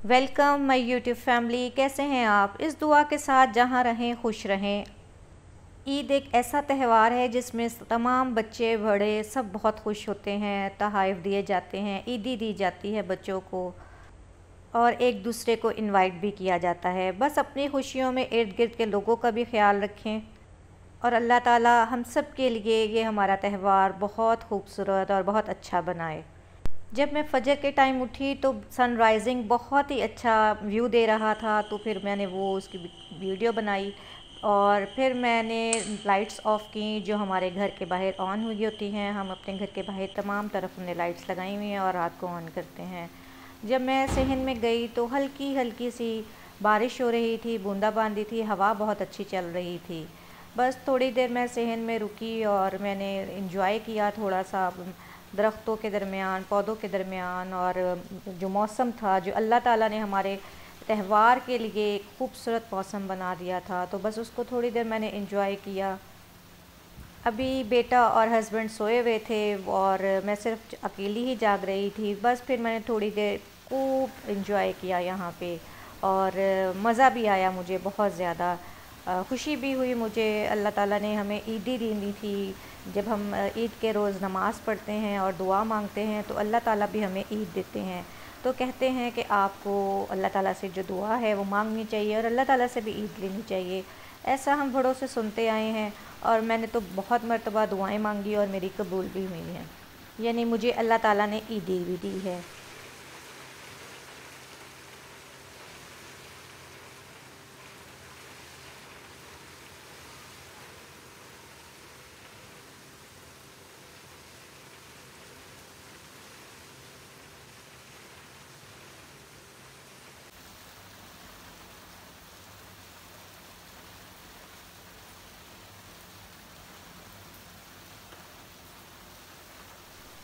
Welcome my YouTube family. कैसे हैं आप? इस दुआ के साथ जहाँ रहें खुश रहें। ईद एक ऐसा त्यौहार है जिसमें तमाम बच्चे बड़े सब बहुत खुश होते हैं। तोहफ़े दिए जाते हैं, ईदी दी जाती है बच्चों को, और एक दूसरे को इनवाइट भी किया जाता है। बस अपनी खुशियों में इर्द गिर्द के लोगों का भी ख्याल रखें और अल्लाह ताला हम सब के लिए ये हमारा त्यौहार बहुत खूबसूरत और बहुत अच्छा बनाए। जब मैं फ़जर के टाइम उठी तो सनराइजिंग बहुत ही अच्छा व्यू दे रहा था, तो फिर मैंने वो उसकी वीडियो बनाई और फिर मैंने लाइट्स ऑफ़ की जो हमारे घर के बाहर ऑन हुई होती हैं। हम अपने घर के बाहर तमाम तरफ हमने लाइट्स लगाई हुई हैं और रात को ऑन करते हैं। जब मैं सहन में गई तो हल्की हल्की सी बारिश हो रही थी, बूंदाबांदी थी, हवा बहुत अच्छी चल रही थी। बस थोड़ी देर मैं सहन में रुकी और मैंने इंजॉय किया थोड़ा सा दरख्तों के दरमियान, पौधों के दरमियान, और जो मौसम था जो अल्लाह ताला ने हमारे त्यौहार के लिए एक खूबसूरत मौसम बना दिया था, तो बस उसको थोड़ी देर मैंने इंजॉय किया। अभी बेटा और हस्बैंड सोए हुए थे और मैं सिर्फ अकेली ही जाग रही थी। बस फिर मैंने थोड़ी देर खूब इंजॉय किया यहाँ पे, और मज़ा भी आया मुझे बहुत ज़्यादा। खुशी भी हुई मुझे। अल्लाह ताला ने हमें ईदी दी थी। जब हम ईद के रोज़ नमाज़ पढ़ते हैं और दुआ मांगते हैं तो अल्लाह ताला भी हमें ईद देते हैं। तो कहते हैं कि आपको अल्लाह ताला से जो दुआ है वो मांगनी चाहिए और अल्लाह ताला से भी ईद लेनी चाहिए। ऐसा हम बड़ों से सुनते आए हैं और मैंने तो बहुत मरतबा दुआएं मांगी और मेरी कबूल भी हुई हैं। यानी मुझे अल्लाह ताला ने ईदी भी दी है।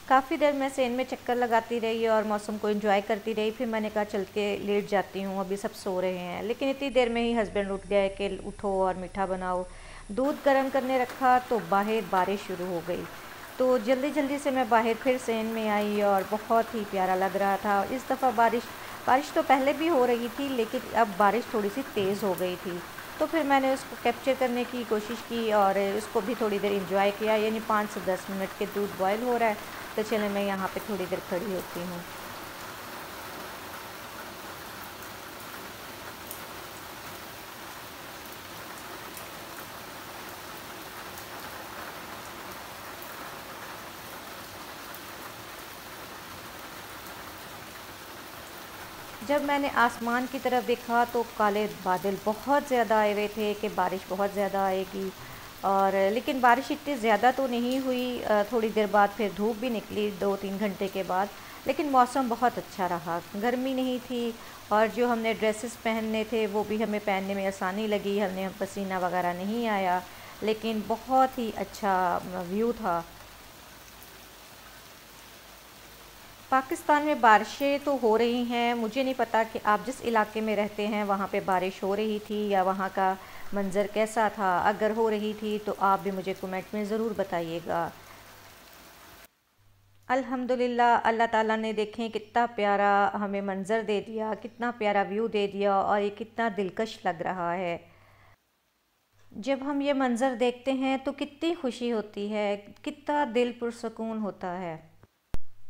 काफ़ी देर मैं सेन में चक्कर लगाती रही और मौसम को एंजॉय करती रही। फिर मैंने कहा चल के लेट जाती हूँ, अभी सब सो रहे हैं। लेकिन इतनी देर में ही हस्बैंड उठ गए कि उठो और मीठा बनाओ। दूध गर्म करने रखा तो बाहर बारिश शुरू हो गई। तो जल्दी जल्दी से मैं बाहर फिर सेन में आई और बहुत ही प्यारा लग रहा था। इस दफ़ा बारिश बारिश तो पहले भी हो रही थी, लेकिन अब बारिश थोड़ी सी तेज़ हो गई थी। तो फिर मैंने उसको कैप्चर करने की कोशिश की और उसको भी थोड़ी देर इंजॉय किया। यानी 5 से 10 मिनट के दूध बॉयल हो रहा है, तो चले मैं यहाँ पे थोड़ी देर खड़ी होती हूँ। जब मैंने आसमान की तरफ देखा तो काले बादल बहुत ज़्यादा आए हुए थे कि बारिश बहुत ज़्यादा आएगी, और लेकिन बारिश इतनी ज़्यादा तो नहीं हुई। थोड़ी देर बाद फिर धूप भी निकली 2-3 घंटे के बाद। लेकिन मौसम बहुत अच्छा रहा, गर्मी नहीं थी, और जो हमने ड्रेसेस पहनने थे वो भी हमें पहनने में आसानी लगी। हमने पसीना वगैरह नहीं आया, लेकिन बहुत ही अच्छा व्यू था। पाकिस्तान में बारिशें तो हो रही हैं। मुझे नहीं पता कि आप जिस इलाके में रहते हैं वहाँ पे बारिश हो रही थी या वहाँ का मंज़र कैसा था। अगर हो रही थी तो आप भी मुझे कमेंट में ज़रूर बताइएगा। अल्हम्दुलिल्लाह, अल्लाह ताला ने देखें कितना प्यारा हमें मंज़र दे दिया, कितना प्यारा व्यू दे दिया, और ये कितना दिलकश लग रहा है। जब हम ये मंज़र देखते हैं तो कितनी खुशी होती है, कितना दिल पुरसकून होता है,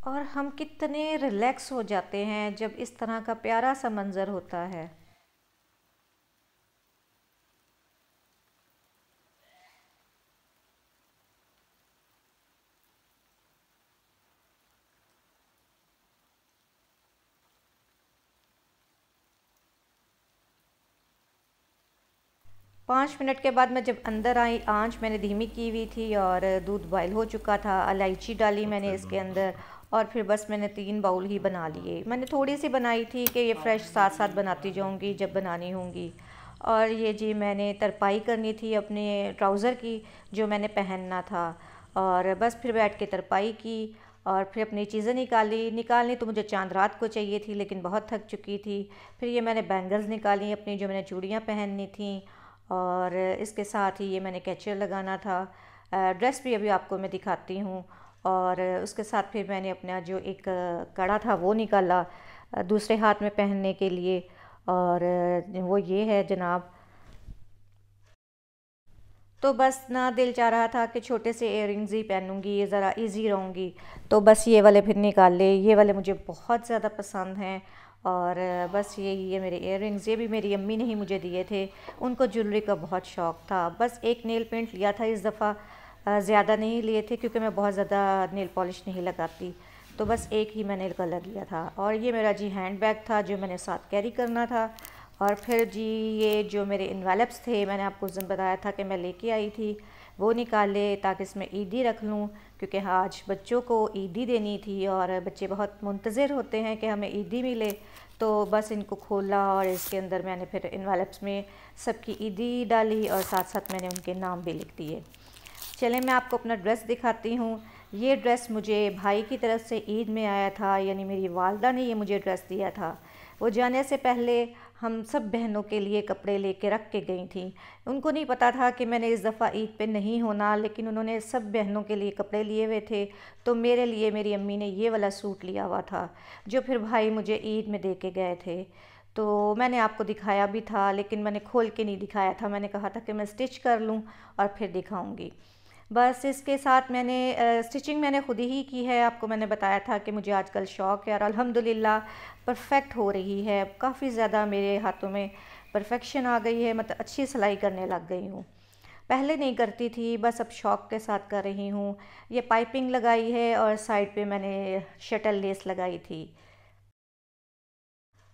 और हम कितने रिलैक्स हो जाते हैं जब इस तरह का प्यारा सा मंज़र होता है। 5 मिनट के बाद मैं जब अंदर आई, आंच मैंने धीमी की हुई थी और दूध बॉयल हो चुका था। इलायची डाली मैंने इसके अंदर, और फिर बस मैंने 3 बाउल ही बना लिए। मैंने थोड़ी सी बनाई थी कि ये फ़्रेश साथ साथ बनाती जाऊंगी जब बनानी होंगी। और ये जी मैंने तरपाई करनी थी अपने ट्राउज़र की, जो मैंने पहनना था, और बस फिर बैठ के तरपाई की। और फिर अपनी चीज़ें निकालनी तो मुझे चांद रात को चाहिए थी, लेकिन बहुत थक चुकी थी। फिर ये मैंने बैंगल्स निकाली अपनी, जो मैंने चूड़ियाँ पहननी थी, और इसके साथ ही ये मैंने कैचर लगाना था। ड्रेस भी अभी आपको मैं दिखाती हूँ। और उसके साथ फिर मैंने अपना जो एक कड़ा था वो निकाला। दूसरे हाथ में पहनने के लिए। और वो ये है जनाब। तो बस ना दिल चाह रहा था कि छोटे से इयररिंग्स ही पहनूंगी, ये ज़रा इजी रहूँगी। तो बस ये वाले फिर निकाले, ये वाले मुझे बहुत ज़्यादा पसंद हैं। और बस ये मेरे इयररिंग्स, ये भी मेरी अम्मी ने ही मुझे दिए थे। उनको ज्वेलरी का बहुत शौक़ था। बस एक नेल पेंट लिया था इस दफ़ा, ज़्यादा नहीं लिए थे क्योंकि मैं बहुत ज़्यादा नेल पॉलिश नहीं लगाती। तो बस एक ही मैंने कलर लिया था। और ये मेरा जी हैंड बैग था जो मैंने साथ कैरी करना था। और फिर जी ये जो मेरे इन्वेलप्स थे, मैंने आपको उस दिन बताया था कि मैं लेके आई थी, वो निकाले ताकि इसमें ईदी रख लूँ, क्योंकि हाँ आज बच्चों को ईदी देनी थी और बच्चे बहुत मुंतज़िर होते हैं कि हमें ईदी मिले। तो बस इनको खोला और इसके अंदर मैंने फिर इन्वेलप्स में सबकी ईदी डाली और साथ साथ मैंने उनके नाम भी लिख दिए। चलें मैं आपको अपना ड्रेस दिखाती हूँ। ये ड्रेस मुझे भाई की तरफ से ईद में आया था, यानी मेरी वालदा ने ये मुझे ड्रेस दिया था। वो जाने से पहले हम सब बहनों के लिए कपड़े लेके रख के गई थी। उनको नहीं पता था कि मैंने इस दफ़ा ईद पे नहीं होना, लेकिन उन्होंने सब बहनों के लिए कपड़े लिए हुए थे। तो मेरे लिए मेरी अम्मी ने ये वाला सूट लिया हुआ था जो फिर भाई मुझे ईद में दे के गए थे। तो मैंने आपको दिखाया भी था, लेकिन मैंने खोल के नहीं दिखाया था। मैंने कहा था कि मैं स्टिच कर लूँ और फिर दिखाऊँगी। बस इसके साथ मैंने स्टिचिंग मैंने ख़ुद ही की है। आपको मैंने बताया था कि मुझे आजकल शौक़ है और अल्हम्दुलिल्लाह परफेक्ट हो रही है। काफ़ी ज़्यादा मेरे हाथों में परफेक्शन आ गई है, मतलब अच्छी सिलाई करने लग गई हूँ। पहले नहीं करती थी, बस अब शौक़ के साथ कर रही हूँ। ये पाइपिंग लगाई है और साइड पे मैंने शटल लेस लगाई थी।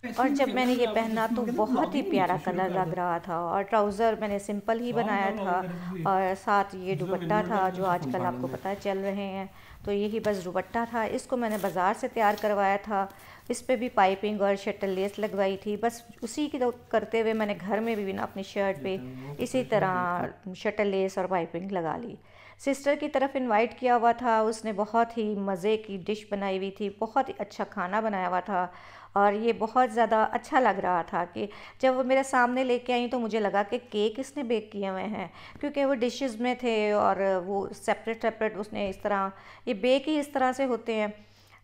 और जब मैंने ये पहना तो बहुत ही प्यारा कलर लग रहा था। और ट्राउज़र मैंने सिंपल ही बनाया था और साथ ये दुपट्टा था जो आजकल आपको पता है चल रहे हैं। तो यही बस दुपट्टा था, इसको मैंने बाज़ार से तैयार करवाया था। इस पे भी पाइपिंग और शटल लेस लगवाई थी। बस उसी की करते हुए मैंने घर में भी ना अपनी शर्ट पे इसी तरह शटल लेस और पाइपिंग लगा ली। सिस्टर की तरफ इनवाइट किया हुआ था, उसने बहुत ही मज़े की डिश बनाई हुई थी, बहुत ही अच्छा खाना बनाया हुआ था। और ये बहुत ज़्यादा अच्छा लग रहा था कि जब वो मेरे सामने लेके आई तो मुझे लगा कि केक इसने बेक किए हुए हैं, क्योंकि वो डिशेस में थे और वो सेपरेट सेपरेट उसने इस तरह, ये बेक ही इस तरह से होते हैं।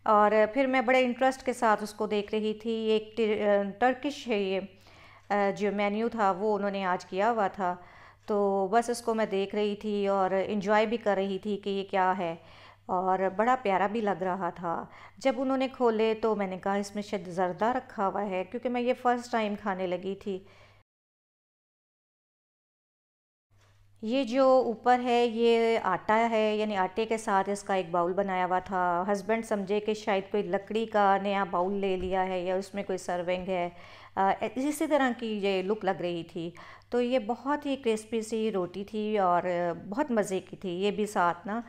और फिर मैं बड़े इंटरेस्ट के साथ उसको देख रही थी। एक टर्किश है ये जो मेन्यू था वो उन्होंने आज किया हुआ था। तो बस उसको मैं देख रही थी और इन्जॉय भी कर रही थी कि ये क्या है, और बड़ा प्यारा भी लग रहा था। जब उन्होंने खोले तो मैंने कहा इसमें शायद ज़र्दा रखा हुआ है, क्योंकि मैं ये फ़र्स्ट टाइम खाने लगी थी। ये जो ऊपर है ये आटा है, यानी आटे के साथ इसका एक बाउल बनाया हुआ था। हस्बैंड समझे कि शायद कोई लकड़ी का नया बाउल ले लिया है या उसमें कोई सर्विंग है। इसी तरह की ये लुक लग रही थी। तो ये बहुत ही क्रिस्पी सी रोटी थी और बहुत मज़े की थी ये भी साथ ना।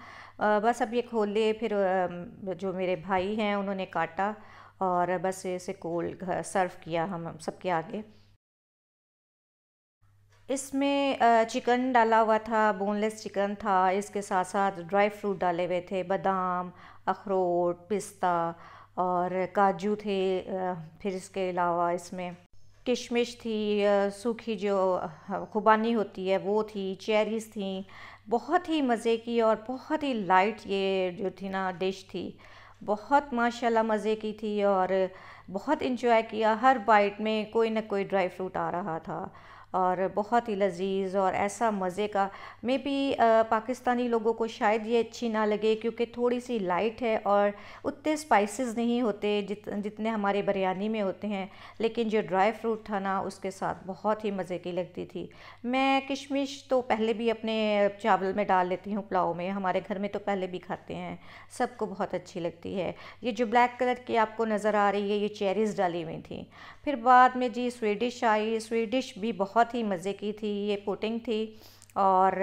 बस अब ये खोले फिर जो मेरे भाई हैं उन्होंने काटा और बस इसे कोल्ड सर्व किया हम सबके आगे। इसमें चिकन डाला हुआ था, बोनलेस चिकन था। इसके साथ साथ ड्राई फ्रूट डाले हुए थे, बादाम, अखरोट, पिस्ता और काजू थे। फिर इसके अलावा इसमें किशमिश थी, सूखी जो खुबानी होती है वो थी, चेरीज़ थी। बहुत ही मज़े की और बहुत ही लाइट ये जो थी ना डिश थी, बहुत माशाल्लाह मज़े की थी। और बहुत इंजॉय किया, हर बाइट में कोई ना कोई ड्राई फ्रूट आ रहा था और बहुत ही लजीज और ऐसा मज़े का। मे बी पाकिस्तानी लोगों को शायद ये अच्छी ना लगे क्योंकि थोड़ी सी लाइट है और उतने स्पाइसेस नहीं होते जितने हमारे बिरयानी में होते हैं। लेकिन जो ड्राई फ्रूट था ना उसके साथ बहुत ही मज़े की लगती थी। मैं किशमिश तो पहले भी अपने चावल में डाल लेती हूँ, पुलाव में, हमारे घर में तो पहले भी खाते हैं, सबको बहुत अच्छी लगती है। ये जो ब्लैक कलर की आपको नज़र आ रही है ये चेरीज़ डाली हुई थी। फिर बाद में जी स्वीडिश आई, स्वीडिश भी बहुत ही मज़े की थी। ये पुडिंग थी और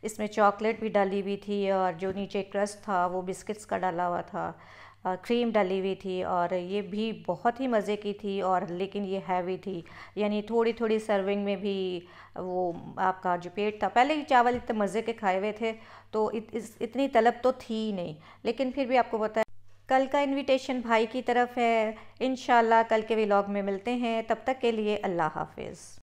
इसमें चॉकलेट भी डाली हुई थी और जो नीचे क्रस्ट था वो बिस्किट्स का डाला हुआ था, क्रीम डाली हुई थी और ये भी बहुत ही मज़े की थी। और लेकिन ये हैवी थी, यानी थोड़ी थोड़ी सर्विंग में भी वो आपका जो पेट था, पहले ही चावल इतने मज़े के खाए हुए थे तो इतनी तलब तो थी ही नहीं। लेकिन फिर भी आपको पता है कल का इनविटेशन भाई की तरफ है। इंशाल्लाह कल के व्लॉग में मिलते हैं, तब तक के लिए अल्लाह हाफिज़।